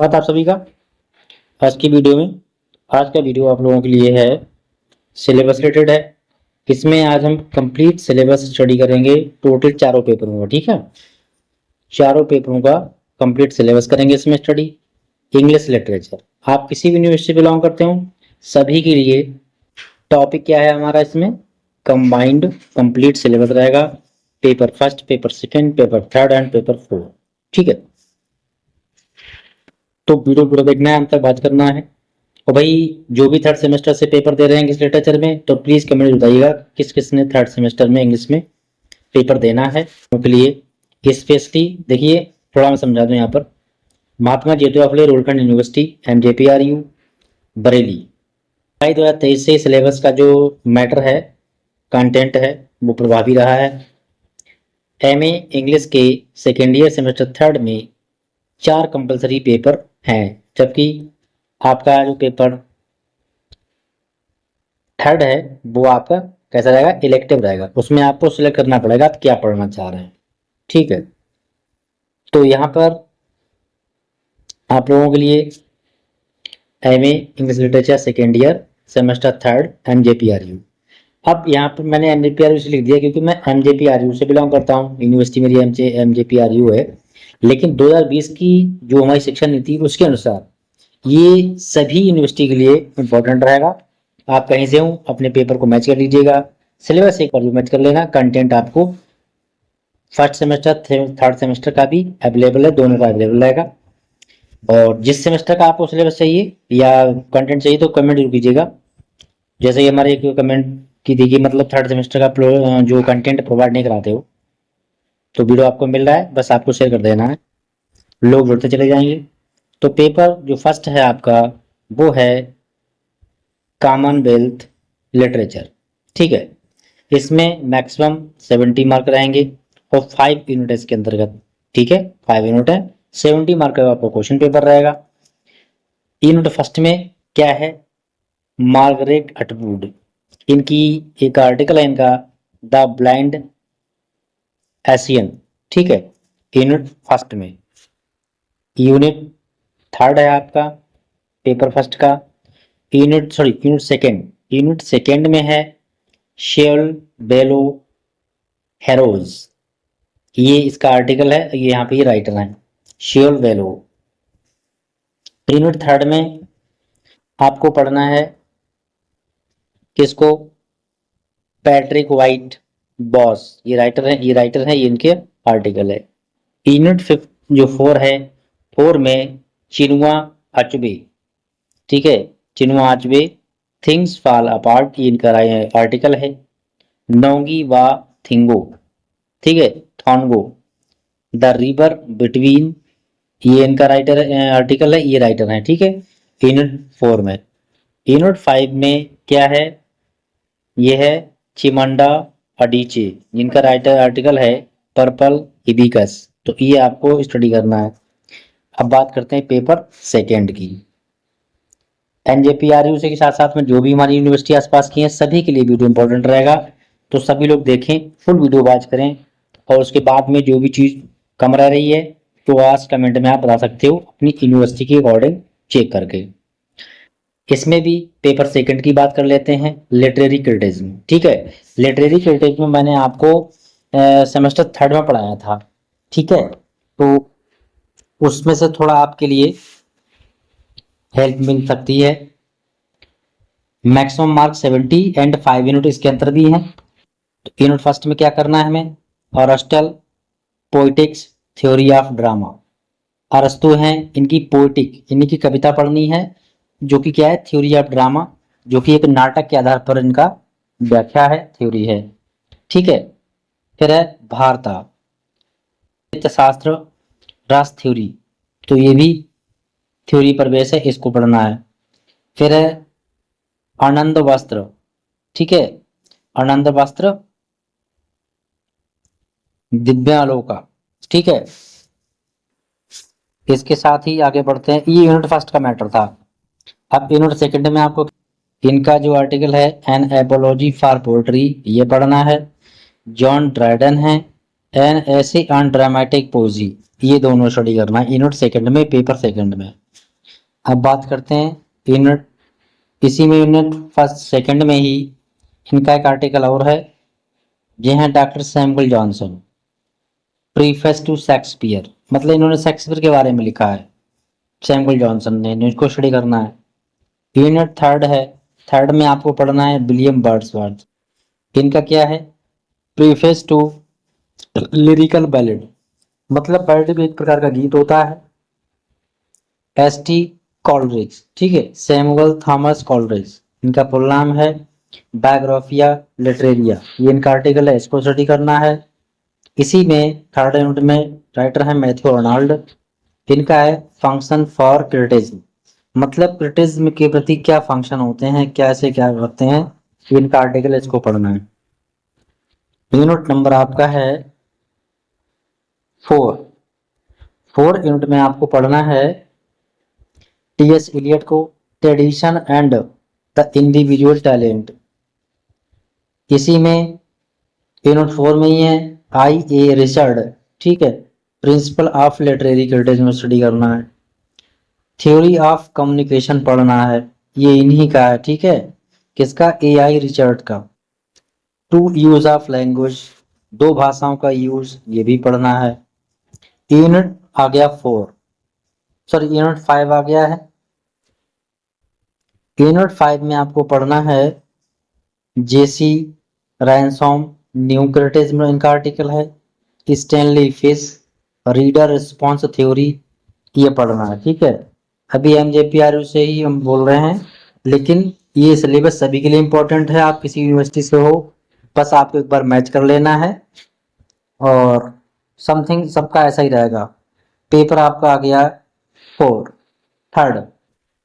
बात आप सभी का आज की वीडियो में। आज का वीडियो आप लोगों के लिए है सिलेबस रिलेटेड है। इसमें आज हम कंप्लीट सिलेबस स्टडी करेंगे टोटल चारों पेपरों का। ठीक है, चारों पेपरों का कंप्लीट सिलेबस करेंगे इसमें स्टडी। इंग्लिश लिटरेचर, आप किसी भी यूनिवर्सिटी बिलोंग करते हो सभी के लिए टॉपिक क्या है हमारा इसमें कंबाइंड कंप्लीट सिलेबस रहेगा। Paper first, paper second, paper third and paper four. ठीक है, तो वीडियो पूरा देखना है, अंत तक बात करना है। और भाई जो भी थर्ड सेमेस्टर से पेपर दे रहे हैं इंग्लिश लिटरेचर में तो प्लीज कमेंट बताइएगा किस किस ने थर्ड सेमेस्टर में इंग्लिश में पेपर देना है उनके लिए। स्पेशली देखिए, थोड़ा मैं समझा दूं यहाँ पर। महात्मा ज्योतिबा फुले रूरलखंड यूनिवर्सिटी MJPRU बरेली, जुलाई 2023 से सिलेबस का जो मैटर है कंटेंट है वो प्रभावी रहा है। MA इंग्लिश के सेकेंड ईयर सेमेस्टर थर्ड में 4 कंपलसरी पेपर हैं, जबकि आपका जो पेपर थर्ड है वो आपका कैसा रहेगा, इलेक्टिव रहेगा। उसमें आपको सिलेक्ट करना पड़ेगा आप क्या पढ़ना चाह रहे हैं। ठीक है, तो यहाँ पर आप लोगों के लिए MA English literature second year semester third MJPRU। अब यहाँ पर मैंने MJPRU से लिख दिया क्योंकि मैं MJPRU से बिलोंग करता हूँ, यूनिवर्सिटी मेरी MJPRU है। लेकिन 2020 की जो हमारी शिक्षा नीति उसके अनुसार ये सभी यूनिवर्सिटी के लिए इम्पोर्टेंट रहेगा। आप कहीं से हो अपने पेपर को मैच कर लीजिएगा, सिलेबस एक बार भी मैच कर लेना। कंटेंट आपको फर्स्ट सेमेस्टर थर्ड सेमेस्टर का भी अवेलेबल है, दोनों का अवेलेबल रहेगा। और जिस सेमेस्टर का आपको सिलेबस चाहिए या कंटेंट चाहिए तो कमेंट जरूर कीजिएगा। जैसे ही हमारे एक कमेंट की थी कि मतलब थर्ड सेमेस्टर का जो कंटेंट प्रोवाइड नहीं कराते हो, तो वीडियो आपको मिल रहा है, बस आपको शेयर कर देना है, लोग जुड़ते चले जाएंगे। तो पेपर जो फर्स्ट है आपका वो है कॉमनवेल्थ लिटरेचर। ठीक है, इसमें मैक्सिमम 70 मार्क रहेंगे और 5 यूनिट इसके अंतर्गत। ठीक है, 5 यूनिट है, 70 मार्क का आपका क्वेश्चन पेपर रहेगा। यूनिट फर्स्ट में क्या है, मार्गरेट अटवुड, इनकी एक आर्टिकल है इनका द ब्लाइंड एशियन। ठीक है, यूनिट फर्स्ट में। यूनिट थर्ड है आपका पेपर फर्स्ट का यूनिट सेकेंड में है शेल बेलो हेरोज, ये इसका आर्टिकल है, ये यहाँ पे ये राइटर है शेल बेलो। यूनिट थर्ड में आपको पढ़ना है किसको, पैट्रिक वाइट बॉस, ये राइटर है, ये इनके आर्टिकल है। यूनिट फिफ्थ जो 4 है, 4 में चिनुआ अचबे। ठीक है, चिनुआ अचबे थिंग्स फॉल अपार्ट, ये इनका आर्टिकल है। नोंगी वा थिंगो, ठीक है, थॉन्गो द रिवर बिटवीन, ये इनका आर्टिकल है, ये राइटर है। ठीक है, यूनिट 4 में। यूनिट 5 में क्या है, ये है चिमंडा अडीचे, जिनका आर्टिकल है पर्पल हिबिकस। तो ये आपको स्टडी करना है। अब बात करते हैं पेपर सेकेंड की। NJPRU से के साथ साथ में जो भी हमारी यूनिवर्सिटी आसपास की है सभी के लिए वीडियो इंपॉर्टेंट रहेगा, तो सभी लोग देखें, फुल वीडियो वॉच करें। और उसके बाद में जो भी चीज़ कम रह रही है तो आज कमेंट में आप बता सकते हो अपनी यूनिवर्सिटी के अकॉर्डिंग चेक करके। इसमें भी पेपर सेकंड की बात कर लेते हैं, लिटरेरी क्रिटिसिज्म। ठीक है, लिटरेरी क्रिटिसिज्म मैंने आपको सेमेस्टर थर्ड में पढ़ाया था। ठीक है, तो उसमें से थोड़ा आपके लिए हेल्प मिल सकती है। मैक्सिमम मार्क 70 एंड 5 यूनिट इसके अंतर भी हैं। तो यूनिट फर्स्ट में क्या करना है हमें, अरस्टल पोइटिक्स थ्योरी ऑफ ड्रामा, अरस्तु हैं इनकी पोइटिक, इनकी कविता पढ़नी है जो कि क्या है, थ्योरी ऑफ ड्रामा, जो कि एक नाटक के आधार पर इनका व्याख्या है, थ्योरी है। ठीक है, फिर है भारता शास्त्र रास थ्योरी, तो ये भी थ्योरी पर बेस है, इसको पढ़ना है। फिर है आनंद वस्त्र। ठीक है, आनंद वस्त्र दिव्यालोका। ठीक है, इसके साथ ही आगे बढ़ते हैं, ये यूनिट फर्स्ट का मैटर था। अब यूनिट सेकंड में आपको इनका जो आर्टिकल है एन एपोलॉजी फॉर पोएट्री, ये पढ़ना है। जॉन ड्राइडन है एन ऐसे ऑन ड्रामेटिक पोजी, ये दोनों स्टडी करना है यूनिट सेकंड में, पेपर सेकंड में। अब बात करते हैं यूनिट, इसी में यूनिट फर्स्ट सेकंड में ही इनका एक आर्टिकल और है। ये हैं doctor Samuel Johnson, preface to Shakespeare, मतलब इन्होंने शेक्सपियर के बारे में लिखा है, सैमुअल जॉनसन ने, इनको स्टडी करना है। यूनिट थर्ड है, थर्ड में आपको पढ़ना है विलियम वर्ड्सवर्थ। इनका क्या है, प्रीफेस टू लिरिकल बैलेड, मतलब बैलेड भी एक प्रकार का गीत होता है। एस.टी. कॉलरिज, ठीक है, सैमुअल थॉमस कॉलरिज, इनका फुल नाम है बायोग्राफिया लिटरेरिया, ये इनका आर्टिकल है, इसको स्टडी करना है। इसी में थर्ड यूनिट में राइटर है मैथ्यू आर्नल्ड, इनका है फंक्शन फॉर क्रिटिज्म, मतलब क्रिटिज्म के प्रति क्या फंक्शन होते हैं, कैसे क्या करते हैं, इनका आर्टिकल, इसको पढ़ना है। यूनिट नंबर आपका है 4। 4 यूनिट में आपको पढ़ना है टी.एस. इलियट को, tradition and the individual talent. इसी में यूनिट 4 में ही है I.A. रिचर्ड, ठीक है, principle of literary criticism study करना है। थ्योरी ऑफ कम्युनिकेशन पढ़ना है, ये इन्हीं का है, ठीक है, किसका, A.I. रिचर्ड का। टू यूज ऑफ लैंग्वेज, दो भाषाओं का यूज, ये भी पढ़ना है। यूनिट आ गया 4, सॉरी यूनिट 5 आ गया है। यूनिट 5 में आपको पढ़ना है जेसी रैनसॉम, न्यू क्रिटिज्म इनका आर्टिकल है। Stanley fish, reader response theory, ये पढ़ना है, ठीक है। अभी एमजेपीआरयू से ही हम बोल रहे हैं, लेकिन ये सिलेबस सभी के लिए इंपॉर्टेंट है, आप किसी यूनिवर्सिटी से हो, बस आपको एक बार मैच कर लेना है, और समथिंग सबका ऐसा ही रहेगा। पेपर आपका आ गया 4। थर्ड,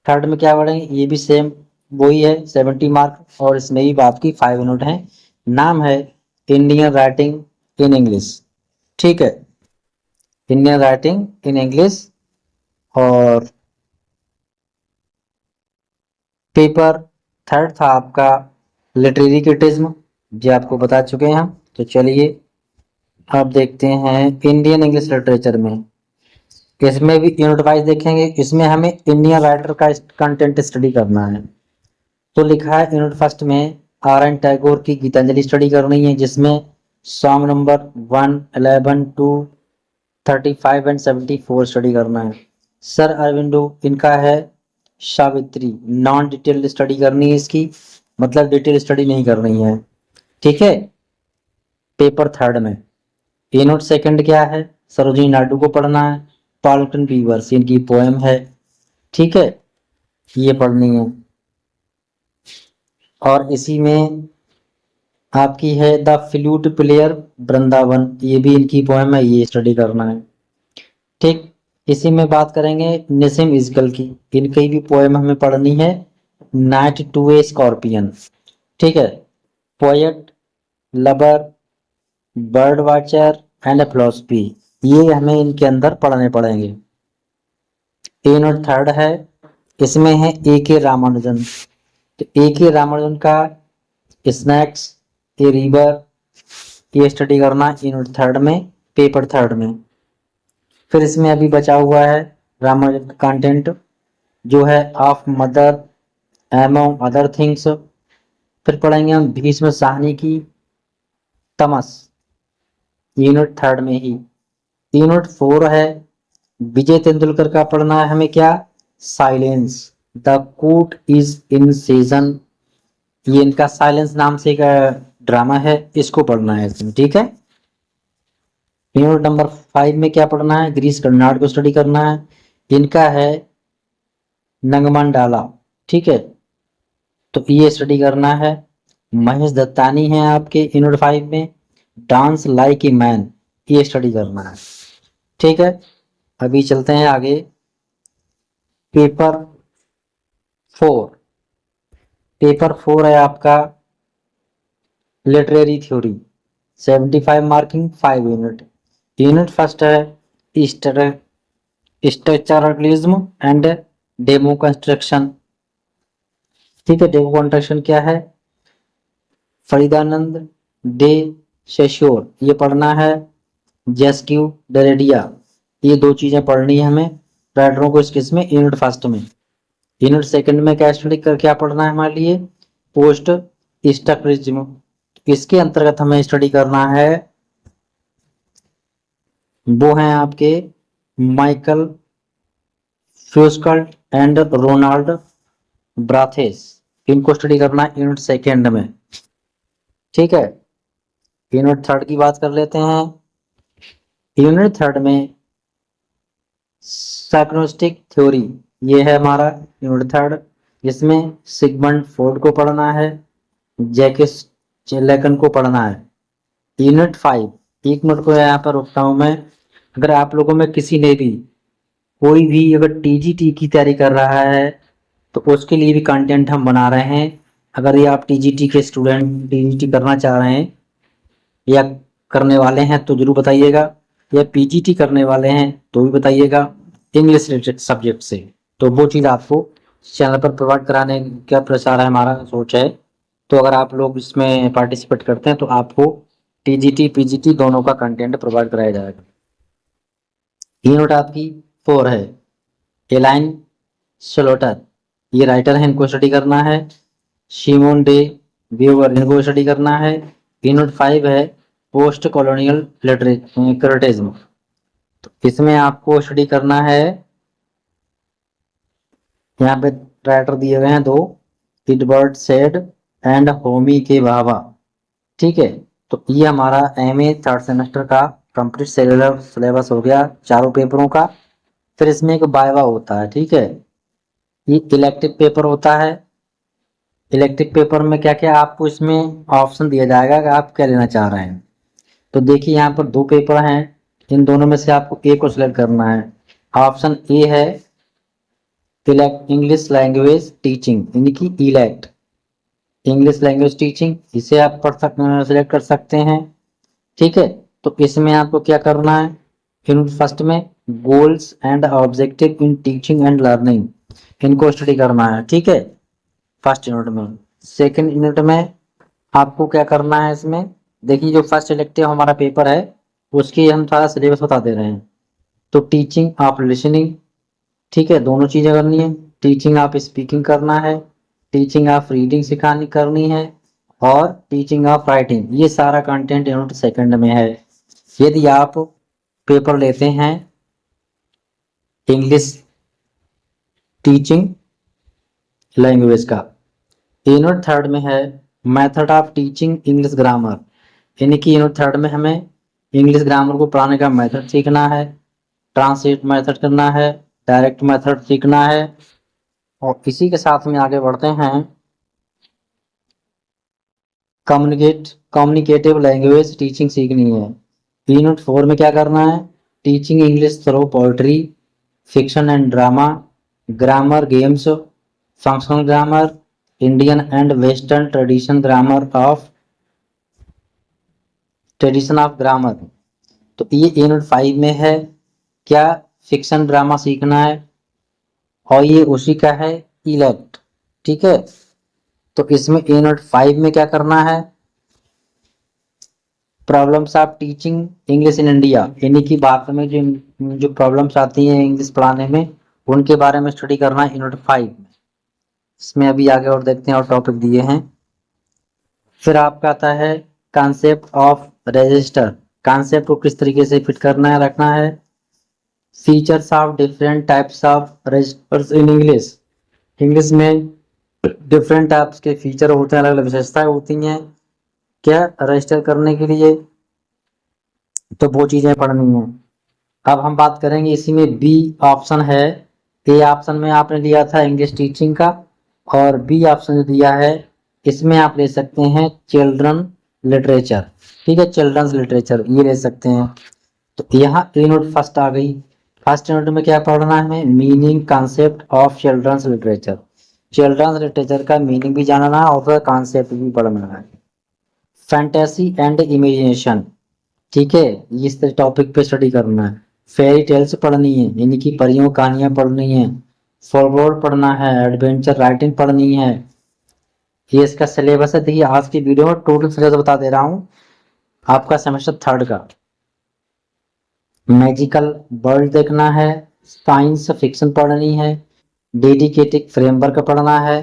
थर्ड में क्या पढ़ेंगे, ये भी सेम वही है, 70 मार्क, और इसमें भी आपकी 5 यूनिट है। नाम है इंडियन राइटिंग इन इंग्लिश, ठीक है, इंडियन राइटिंग इन इंग्लिश। और पेपर थर्ड था आपका लिटरेरी क्रिटिज्म, जो आपको बता चुके हैं हम। तो चलिए अब देखते हैं इंडियन इंग्लिश लिटरेचर में, इसमें भी यूनिट वाइज देखेंगे। इसमें हमें इंडियन राइटर का कंटेंट स्टडी करना है। तो लिखा है यूनिट फर्स्ट में R.N. टैगोर की गीतांजलि स्टडी करनी है, जिसमें सॉन्ग नंबर 1, 11, 2, 35 एंड 74 स्टडी करना है। सर अरविंदो, इनका है सावित्री, नॉन डिटेल स्टडी करनी है इसकी, मतलब डिटेल स्टडी नहीं करनी है, ठीक है, पेपर थर्ड में। यूनिट सेकंड क्या है, सरोजिनी नायडू को पढ़ना है, पॉल्टन बीवर्स, इनकी पोएम है, ठीक है, ये पढ़नी है। और इसी में आपकी है द फ्लूट प्लेयर वृंदावन, ये भी इनकी पोएम है, ये स्टडी करना है, ठीक। इसी में बात करेंगे निसिम इजगल की, इनकी भी पोएम हमें पढ़नी है, नाइट टू ए स्कॉर्पियन, ठीक है, poet, lover, bird watcher and philosophy, ये हमें इनके अंदर पढ़ने पड़ेंगे। यूनिट थर्ड है, इसमें है A.K. रामानुजन, तो A.K. रामानुजन का स्नैक्स, ए रिवर, ये स्टडी करना यूनिट थर्ड में, पेपर थर्ड में। फिर इसमें अभी बचा हुआ है रामानुजन का कंटेंट, जो है of mother among other things. फिर पढ़ेंगे हम भीष्म साहनी की तमस, यूनिट थर्ड में ही। यूनिट 4 है विजय तेंदुलकर का, पढ़ना है हमें क्या, silence, the court is in season, ये इनका साइलेंस नाम से एक ड्रामा है, इसको पढ़ना है इसमें, ठीक है। यूनिट नंबर 5 में क्या पढ़ना है, गिरीश कर्नाड को स्टडी करना है, इनका है नंगमन डाला, ठीक है, तो ये स्टडी करना है। महेश दत्तानी है आपके यूनिट 5 में, डांस लाइक ए मैन, ये स्टडी करना है, ठीक है। अभी चलते हैं आगे, पेपर 4। पेपर 4 है आपका literary theory, 75 marking, 5 unit. Unit first है स्ट्रक्चरलिज्म एंड डेमो कंस्ट्रक्शन, ठीक है, डेमो कंस्ट्रक्शन क्या है, फरीदानंद डे सेश्योर, ये पढ़ना है। जेस्क्यू डरेडिया, ये दो चीजें पढ़नी है हमें राइटरों को इसमें यूनिट फर्स्ट में। यूनिट सेकंड में क्या स्टडी कर क्या पढ़ना है हमारे लिए, पोस्ट स्ट्रक्चरिज्म। इसके अंतर्गत हमें स्टडी करना है, वो हैं आपके माइकल फ्यूस्कल एंड रोनाल्ड ब्राथेस। इनको स्टडी करना है यूनिट सेकेंड में। ठीक है, यूनिट थर्ड की बात कर लेते हैं। यूनिट थर्ड में साइकोस्टिक थ्योरी, ये है हमारा यूनिट थर्ड, जिसमें सिगमंड फ्रॉइड को पढ़ना है, जैकिस लेकन को पढ़ना है। यूनिट 5, एक मिनट को यहाँ पर रुकता हूं मैं। अगर आप लोगों में किसी ने भी कोई भी अगर टीजीटी की तैयारी कर रहा है तो उसके लिए भी कंटेंट हम बना रहे हैं। अगर ये आप टीजीटी के स्टूडेंट टीजीटी करना चाह रहे हैं या करने वाले हैं तो जरूर बताइएगा, या पीजीटी करने वाले हैं तो भी बताइएगा, इंग्लिश रिलेटेड सब्जेक्ट से। तो वो चीज़ आपको चैनल पर प्रोवाइड कराने का प्रसार है, हमारा सोच है। तो अगर आप लोग इसमें पार्टिसिपेट करते हैं तो आपको टीजीटी पीजीटी दोनों का कंटेंट प्रोवाइड कराया जाएगा। ये नोट आपकी 4 है, एलाइन स्लोटर, ये राइटर है, इनको स्टडी करना है। शिमोन डे व्यूअर, इनको स्टडी करना है। यूनिट 5 है पोस्ट कॉलोनियल लिटरेचर, तो इसमें आपको स्टडी करना है, यहाँ पे राइटर दिए हुए हैं 2, एडवर्ड सेड एंड होमी के भाभा। ठीक है, तो ये हमारा एमए थर्ड सेमेस्टर का कंप्लीट सिलेबस हो गया चारों पेपरों का। फिर इसमें एक वाइवा होता है। ठीक है, ये इलेक्टिव पेपर होता है। इलेक्टिव पेपर में क्या क्या आपको इसमें ऑप्शन दिया जाएगा कि आप क्या लेना चाह रहे हैं। तो देखिए यहाँ पर 2 पेपर हैं, इन दोनों में से आपको ए को सिलेक्ट करना है। ऑप्शन ए है इलेक्ट इंग्लिश लैंग्वेज टीचिंग, यानी कि इलेक्ट इंग्लिश लैंग्वेज टीचिंग, इसे आप सिलेक्ट कर सकते हैं। ठीक है, तो इसमें आपको क्या करना है, यूनिट फर्स्ट में goals and objective in teaching and learning, इनको स्टडी करना है। ठीक है, फर्स्ट यूनिट में। सेकंड यूनिट में आपको क्या करना है, इसमें देखिए जो फर्स्ट इलेक्टिव हमारा पेपर है उसकी हम सारा सिलेबस बता दे रहे हैं। तो टीचिंग ऑफ लिसनिंग, ठीक है, दोनों चीजें करनी है। टीचिंग ऑफ स्पीकिंग करना है, टीचिंग ऑफ रीडिंग सिखानी करनी है, और टीचिंग ऑफ राइटिंग, ये सारा कंटेंट यूनिट सेकंड में है। यदि आप पेपर लेते हैं इंग्लिश टीचिंग लैंग्वेज का, यूनिट थर्ड में है method of teaching English grammar, यानी कि यूनिट थर्ड में हमें इंग्लिश ग्रामर को पढ़ाने का मेथड सीखना है, ट्रांसलेट मेथड करना है, डायरेक्ट मेथड सीखना है। और इसी के साथ में आगे बढ़ते हैं, कम्युनिकेटिव लैंग्वेज टीचिंग सीखनी है। यूनिट 4 में क्या करना है, teaching English through poetry, fiction and drama, grammar games, functional grammar, Indian and western tradition of grammar. तो ये यूनिट 5 में है, क्या फिक्शन ड्रामा सीखना है, और ये उसी का है इलेक्ट। ठीक है, तो इसमें यूनिट 5 में क्या करना है, problems of teaching English in India, यानी कि भारत में जो प्रॉब्लम्स आती हैं इंग्लिश पढ़ाने में उनके बारे में स्टडी करना है यूनिट 5 में। इसमें अभी आगे और देखते हैं और टॉपिक दिए हैं। फिर आपका आता है कॉन्सेप्ट ऑफ रजिस्टर, कॉन्सेप्ट को किस तरीके से फिट करना है रखना है। Features of different types of registers in English, English में डिफरेंट टाइप्स के फीचर होते हैं, अलग अलग विशेषताएं होती हैं क्या रजिस्टर करने के लिए, तो वो चीजें पढ़नी है। अब हम बात करेंगे इसी में बी ऑप्शन है, ए ऑप्शन में आपने लिया था इंग्लिश टीचिंग का, और बी ऑप्शन जो दिया है इसमें आप ले सकते हैं चिल्ड्रन लिटरेचर। ठीक है, चिल्ड्रंस लिटरेचर ये ले सकते हैं। तो यहाँ यूनिट फर्स्ट आ गई। फर्स्ट यूनिट में क्या पढ़ना है हमें, meaning concept of children's literature, children's literature का मीनिंग भी जानना है और उसका कॉन्सेप्ट भी पढ़ना है। फैंटेसी एंड इमेजिनेशन, ठीक है, इस टॉपिक पे स्टडी करना है। फेरी टेल्स पढ़नी है, यानी कि परियों कहानियां पढ़नी है। फॉरवर्ड पढ़ना है, एडवेंचर राइटिंग पढ़नी है। ये इसका सिलेबस है। देखिए आज की वीडियो में टोटल सिलेबस बता दे रहा हूँ आपका सेमेस्टर थर्ड का। मैजिकल वर्ल्ड देखना है, साइंस फिक्शन पढ़नी है, डेडिकेटेड फ्रेमवर्क पढ़ना है।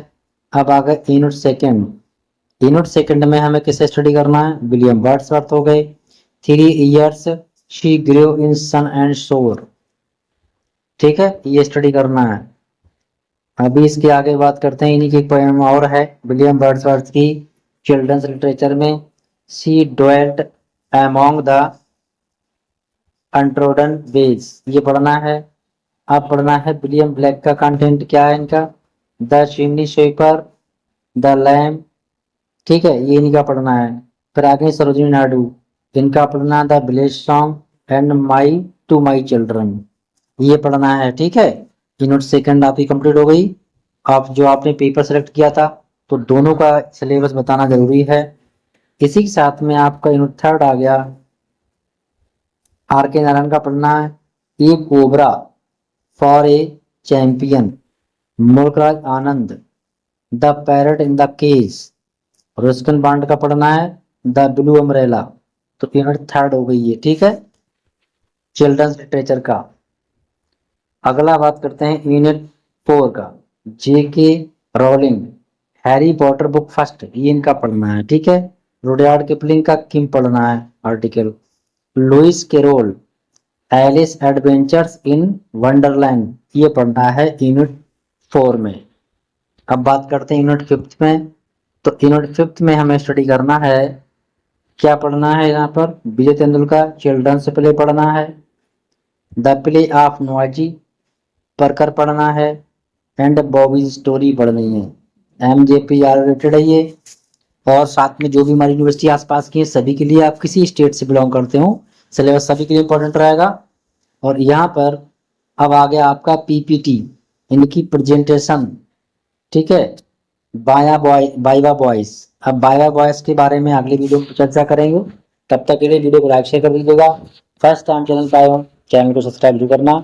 अब आ गए यूनिट सेकंड। यूनिट सेकंड में हमें किसे स्टडी करना है, विलियम वर्ड्सवर्थ हो गए, 3 years she grow in sun and shore. ठीक है, ये स्टडी करना है। अभी इसके आगे बात करते हैं, इन्हीं की एक पोएम और है विलियम वर्ड्सवर्थ की चिल्ड्रंस लिटरेचर में, she dwelt among the untrodden veg, ये पढ़ना है। अब पढ़ना है विलियम ब्लैक का कंटेंट क्या है इनका, the chimney sweeper, the lamp. ठीक है, ये इनका पढ़ना है। फिर आगे सरोजिनी नायडू, इनका पढ़ना the village song and my to my children, ये पढ़ना है। ठीक है, यूनिट सेकंड आपकी कंप्लीट हो गई। आप जो आपने पेपर सेलेक्ट किया था तो दोनों का सिलेबस बताना जरूरी है। इसी के साथ में आपका यूनिट थर्ड आ गया, आर के नारायण का पढ़ना है, a cobra for a champion, Mulkraj Anand, the parrot in the cage, Ruskin Bond का पढ़ना है, द ब्लू अम्ब्रेला। तो यूनिट थर्ड हो गई है। ठीक है, चिल्ड्रंस लिटरेचर का। अगला बात करते हैं यूनिट 4 का, JK Rowling, Harry Potter book first, ये इनका पढ़ना है। ठीक है, रुडयार्ड किपलिंग का किम पढ़ना है article, Lewis Carroll, Alice adventures in Wonderland, ये पढ़ना है यूनिट 4 में। अब बात करते हैं यूनिट 5 में। तो यूनिट 5 में हमें स्टडी करना है, क्या पढ़ना है यहाँ पर, विजय तेंदुलकर चिल्ड्रंस प्ले पढ़ना है, द प्ले ऑफ नोआजी परकर पढ़ना है, एंड बॉबी स्टोरी पढ़नी है। MJPR रिलेटेड है ये, और साथ में जो भी हमारी यूनिवर्सिटी आसपास की है सभी के लिए, आप किसी स्टेट से बिलोंग करते हो, सिलेबस सभी के लिए इंपॉर्टेंट रहेगा। और यहाँ पर अब आ गया आपका PPT, इनकी प्रेजेंटेशन। ठीक है, बाइवा बॉयज। अब बाइवा बॉयज के बारे में अगले वीडियो में चर्चा करेंगे। तब तक के लिए वीडियो को लाइक शेयर कर दीजिएगा। फर्स्ट टाइम चैनल पर आए हो, चैनल को सब्सक्राइब जरूर करना।